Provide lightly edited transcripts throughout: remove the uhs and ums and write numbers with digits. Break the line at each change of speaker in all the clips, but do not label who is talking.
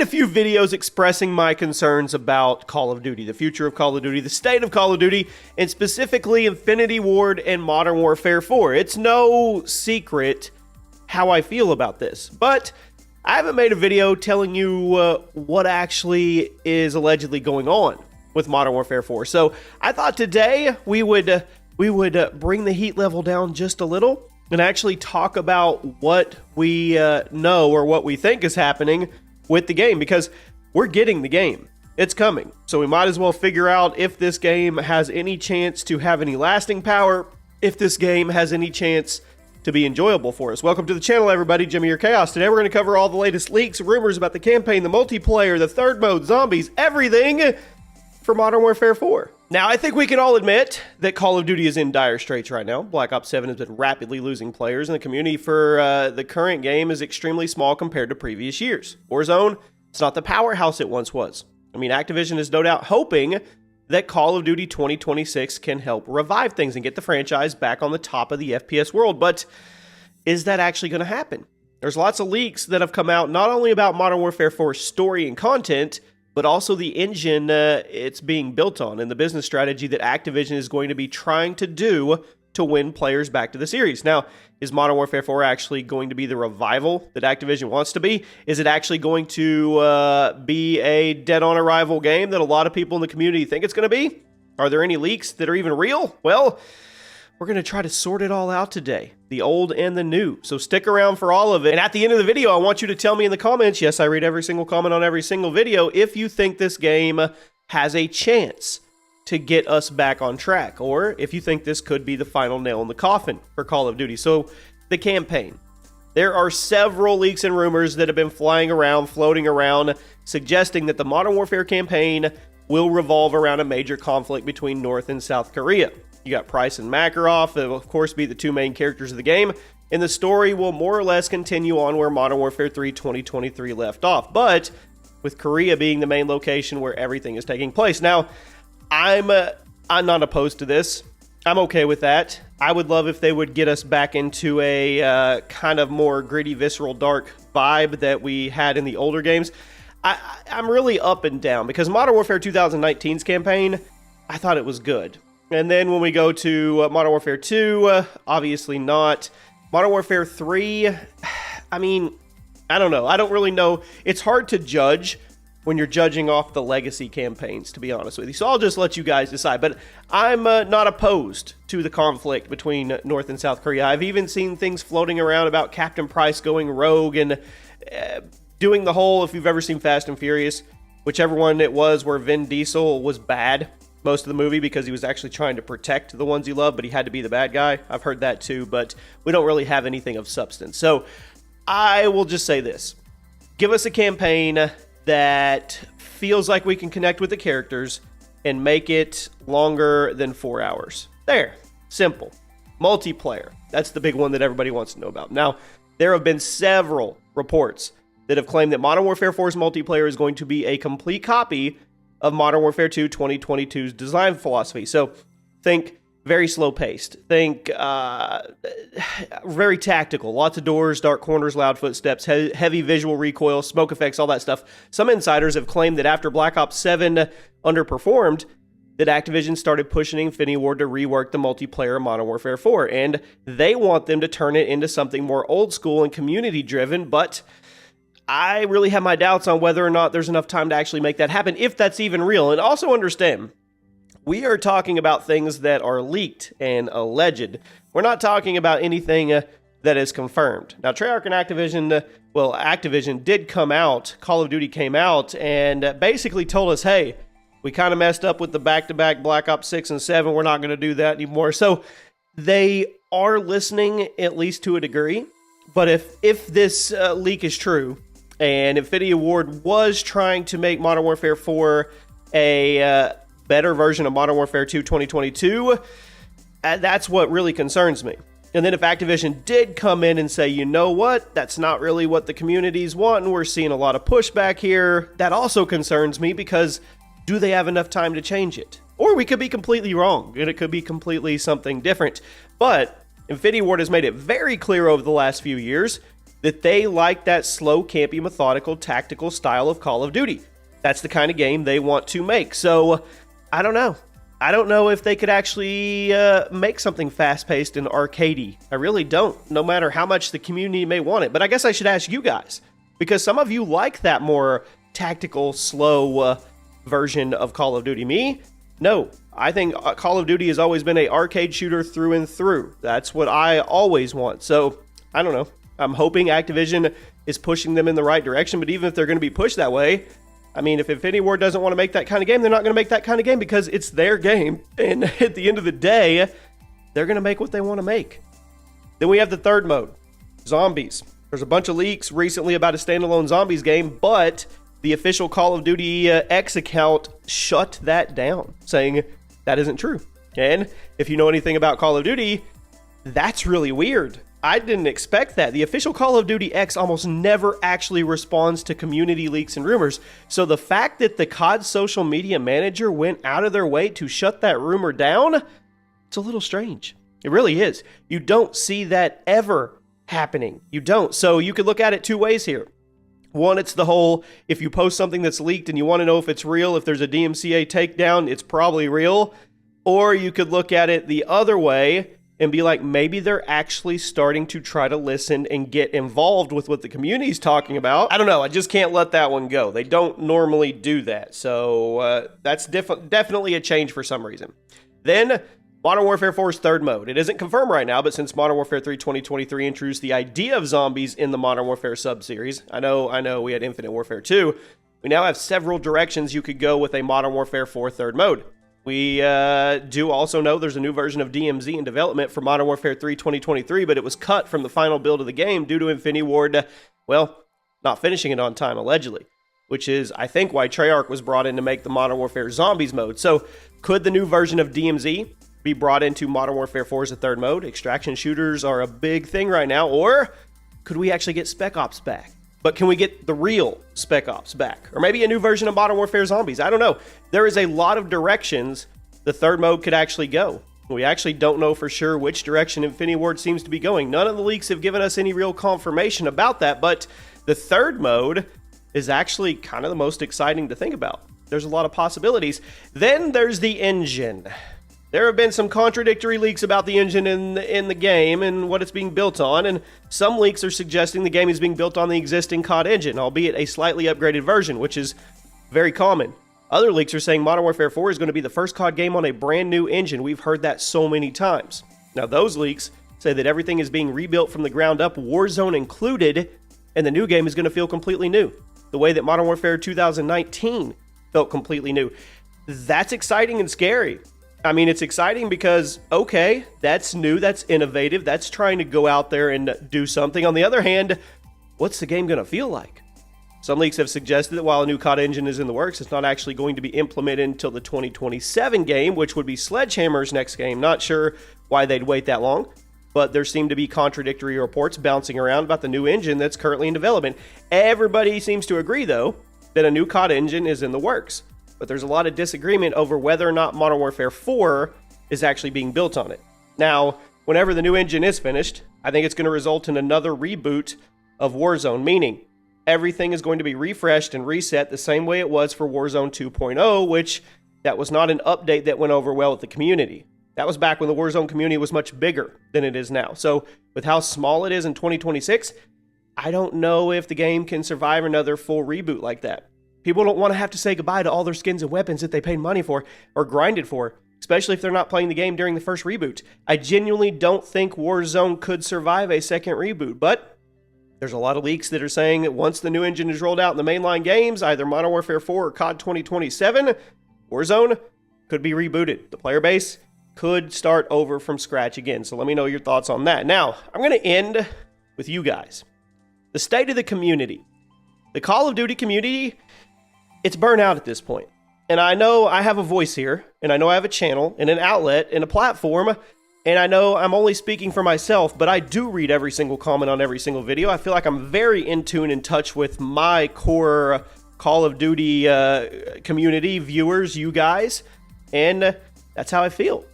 made a few videos expressing my concerns about Call of Duty, the future of Call of Duty, the state of Call of Duty, and specifically Infinity Ward and Modern Warfare 4. It's no secret how I feel about this, but I haven't made a video telling you what actually is allegedly going on with Modern Warfare 4. So I thought today we would bring the heat level down just a little and actually talk about what we know or what we think is happening with the game, because we're getting the game. It's coming. So we might as well figure out if this game has any chance to have any lasting power, if this game has any chance to be enjoyable for us. Welcome to the channel, everybody. Jimmy or Chaos. Today we're going to cover all the latest leaks, rumors about the campaign, the multiplayer, the third mode, zombies, everything for Modern Warfare 4. Now, I think we can all admit that Call of Duty is in dire straits right now. Black Ops 7 has been rapidly losing players, and the community for the current game is extremely small compared to previous years. Warzone, it's not the powerhouse it once was. I mean, Activision is no doubt hoping that Call of Duty 2026 can help revive things and get the franchise back on the top of the FPS world, but is that actually going to happen? There's lots of leaks that have come out, not only about Modern Warfare 4's story and content, but also the engine it's being built on and the business strategy that Activision is going to be trying to do to win players back to the series. Now, is Modern Warfare 4 actually going to be the revival that Activision wants to be? Is it actually going to be a dead-on-arrival game that a lot of people in the community think it's going to be? Are there any leaks that are even real? Well, we're going to try to sort it all out today, the old and the new. So stick around for all of it. And at the end of the video, I want you to tell me in the comments, yes, I read every single comment on every single video, if you think this game has a chance to get us back on track, or if you think this could be the final nail in the coffin for Call of Duty. So the campaign. There are several leaks and rumors that have been floating around, suggesting that the Modern Warfare campaign will revolve around a major conflict between North and South Korea. You got Price and Makarov, that will of course be the two main characters of the game, and the story will more or less continue on where Modern Warfare 3 2023 left off, but with Korea being the main location where everything is taking place. Now, I'm not opposed to this. I'm okay with that. I would love if they would get us back into a kind of more gritty, visceral, dark vibe that we had in the older games. I'm really up and down, because Modern Warfare 2019's campaign, I thought it was good. And then when we go to Modern Warfare 2, obviously not. Modern Warfare 3, I mean, I don't know. I don't really know. It's hard to judge when you're judging off the legacy campaigns, to be honest with you. So I'll just let you guys decide. But I'm not opposed to the conflict between North and South Korea. I've even seen things floating around about Captain Price going rogue and doing the whole, if you've ever seen Fast and Furious, whichever one it was where Vin Diesel was bad most of the movie because he was actually trying to protect the ones he loved, but he had to be the bad guy. I've heard that too, but we don't really have anything of substance. So I will just say this. Give us a campaign that feels like we can connect with the characters and make it longer than 4 hours. There. Simple. Multiplayer. That's the big one that everybody wants to know about. Now, there have been several reports that have claimed that Modern Warfare 4's multiplayer is going to be a complete copy of Modern Warfare 2 2022's design philosophy. So think very slow-paced. Think very tactical. Lots of doors, dark corners, loud footsteps, heavy visual recoil, smoke effects, all that stuff. Some insiders have claimed that after Black Ops 7 underperformed, that Activision started pushing Infinity Ward to rework the multiplayer of Modern Warfare 4, and they want them to turn it into something more old school and community-driven, but I really have my doubts on whether or not there's enough time to actually make that happen, if that's even real. And also understand, we are talking about things that are leaked and alleged. We're not talking about anything that is confirmed. Now, Treyarch and Activision, Activision did come out, Call of Duty came out, and basically told us, hey, we kind of messed up with the back-to-back Black Ops 6 and 7. We're not going to do that anymore. So they are listening, at least to a degree. But if this leak is true, and Infinity Ward was trying to make Modern Warfare 4 a better version of Modern Warfare 2 2022, that's what really concerns me. And then if Activision did come in and say, you know what, that's not really what the community's wanting, we're seeing a lot of pushback here, that also concerns me, because do they have enough time to change it? Or we could be completely wrong, and it could be completely something different. But Infinity Ward has made it very clear over the last few years that they like that slow, campy, methodical, tactical style of Call of Duty. That's the kind of game they want to make. So, I don't know. I don't know if they could actually make something fast-paced and arcadey. I really don't, no matter how much the community may want it. But I guess I should ask you guys, because some of you like that more tactical, slow version of Call of Duty. Me? No. I think Call of Duty has always been an arcade shooter through and through. That's what I always want. So, I don't know. I'm hoping Activision is pushing them in the right direction, but even if they're going to be pushed that way, I mean, if Infinity Ward doesn't want to make that kind of game, they're not going to make that kind of game because it's their game. And at the end of the day, they're going to make what they want to make. Then we have the third mode, zombies. There's a bunch of leaks recently about a standalone zombies game, but the official Call of Duty X account shut that down, saying that isn't true. And if you know anything about Call of Duty, that's really weird. I didn't expect that. The official Call of Duty X almost never actually responds to community leaks and rumors. So the fact that the COD social media manager went out of their way to shut that rumor down, it's a little strange. It really is. You don't see that ever happening. You don't. So you could look at it two ways here. One, it's the whole, if you post something that's leaked and you want to know if it's real, if there's a DMCA takedown, it's probably real. Or you could look at it the other way and be like, maybe they're actually starting to try to listen and get involved with what the community's talking about. I don't know. I just can't let that one go. They don't normally do that. So that's definitely a change for some reason. Then Modern Warfare 4's third mode. It isn't confirmed right now, but since Modern Warfare 3 2023 introduced the idea of zombies in the Modern Warfare sub-series, I know we had Infinite Warfare 2, we now have several directions you could go with a Modern Warfare 4 third mode. We do also know there's a new version of DMZ in development for Modern Warfare 3 2023, but it was cut from the final build of the game due to Infinity Ward, not finishing it on time, allegedly, which is, I think, why Treyarch was brought in to make the Modern Warfare Zombies mode. So, could the new version of DMZ be brought into Modern Warfare 4 as a third mode? Extraction shooters are a big thing right now. Or could we actually get Spec Ops back? But can we get the real Spec Ops back? Or maybe a new version of Modern Warfare Zombies? I don't know. There is a lot of directions the third mode could actually go. We actually don't know for sure which direction Infinity Ward seems to be going. None of the leaks have given us any real confirmation about that, but the third mode is actually kind of the most exciting to think about. There's a lot of possibilities. Then there's the engine. There have been some contradictory leaks about the engine in the game and what it's being built on, and some leaks are suggesting the game is being built on the existing COD engine, albeit a slightly upgraded version, which is very common. Other leaks are saying Modern Warfare 4 is going to be the first COD game on a brand new engine. We've heard that so many times. Now, those leaks say that everything is being rebuilt from the ground up, Warzone included, and the new game is going to feel completely new, the way that Modern Warfare 2019 felt completely new. That's exciting and scary. I mean, it's exciting because, okay, that's new, that's innovative, that's trying to go out there and do something. On the other hand, what's the game going to feel like? Some leaks have suggested that while a new COD engine is in the works, it's not actually going to be implemented until the 2027 game, which would be Sledgehammer's next game. Not sure why they'd wait that long, but there seem to be contradictory reports bouncing around about the new engine that's currently in development. Everybody seems to agree, though, that a new COD engine is in the works. But there's a lot of disagreement over whether or not Modern Warfare 4 is actually being built on it. Now, whenever the new engine is finished, I think it's going to result in another reboot of Warzone, meaning everything is going to be refreshed and reset the same way it was for Warzone 2.0, which that was not an update that went over well with the community. That was back when the Warzone community was much bigger than it is now. So with how small it is in 2026, I don't know if the game can survive another full reboot like that. People don't want to have to say goodbye to all their skins and weapons that they paid money for or grinded for, especially if they're not playing the game during the first reboot. I genuinely don't think Warzone could survive a second reboot, but there's a lot of leaks that are saying that once the new engine is rolled out in the mainline games, either Modern Warfare 4 or COD 2027, Warzone could be rebooted. The player base could start over from scratch again. So let me know your thoughts on that. Now, I'm going to end with you guys. The state of the community. The Call of Duty community, it's burnt out at this point. And I know I have a voice here, and I know I have a channel and an outlet and a platform, and I know I'm only speaking for myself, but I do read every single comment on every single video. I feel like I'm very in tune, in touch with my core Call of Duty community, viewers, you guys, and that's how I feel.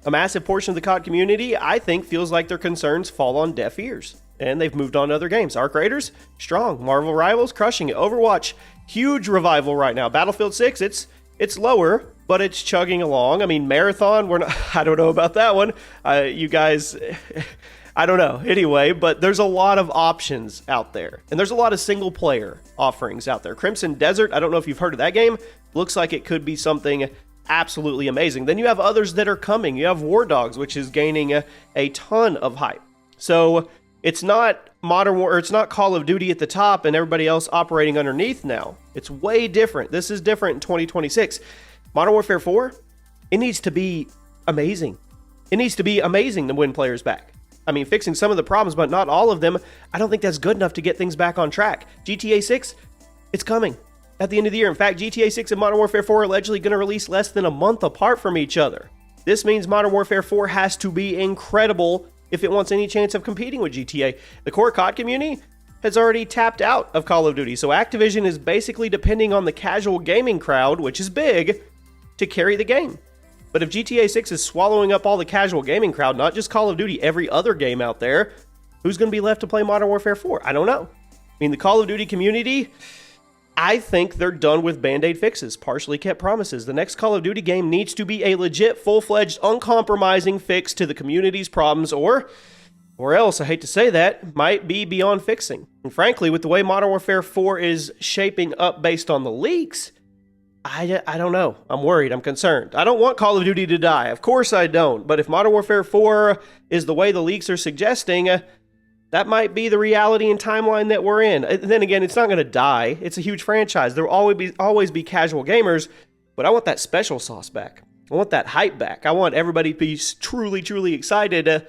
A massive portion of the COD community, I think, feels like their concerns fall on deaf ears. and they've moved on to other games. Arc Raiders, strong. Marvel Rivals, crushing it. Overwatch, huge revival right now. Battlefield 6, it's lower, but it's chugging along. I mean, Marathon, we're not, I don't know about that one. You guys, I don't know. Anyway, but there's a lot of options out there, and there's a lot of single player offerings out there. Crimson Desert, I don't know if you've heard of that game. Looks like it could be something absolutely amazing. Then you have others that are coming. You have War Dogs, which is gaining a ton of hype. So it's not Modern War, or it's not Call of Duty at the top and everybody else operating underneath now. It's way different. This is different in 2026. Modern Warfare 4, it needs to be amazing. It needs to be amazing to win players back. I mean, fixing some of the problems, but not all of them. I don't think that's good enough to get things back on track. GTA 6, it's coming at the end of the year. In fact, GTA 6 and Modern Warfare 4 are allegedly going to release less than a month apart from each other. This means Modern Warfare 4 has to be incredible if it wants any chance of competing with GTA. The core COD community has already tapped out of Call of Duty, so Activision is basically depending on the casual gaming crowd, which is big, to carry the game. But if GTA 6 is swallowing up all the casual gaming crowd, not just Call of Duty, every other game out there, who's going to be left to play Modern Warfare 4? I don't know. I mean, the Call of Duty community, I think they're done with Band-Aid fixes, partially kept promises. The next Call of Duty game needs to be a legit, full-fledged, uncompromising fix to the community's problems, or else, I hate to say that, might be beyond fixing. And frankly, with the way Modern Warfare 4 is shaping up based on the leaks, I don't know. I'm worried. I'm concerned. I don't want Call of Duty to die. Of course I don't. But if Modern Warfare 4 is the way the leaks are suggesting, that might be the reality and timeline that we're in. And then again, it's not going to die. It's a huge franchise. There will always be casual gamers, but I want that special sauce back. I want that hype back. I want everybody to be truly, truly excited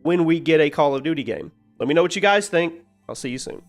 when we get a Call of Duty game. Let me know what you guys think. I'll see you soon.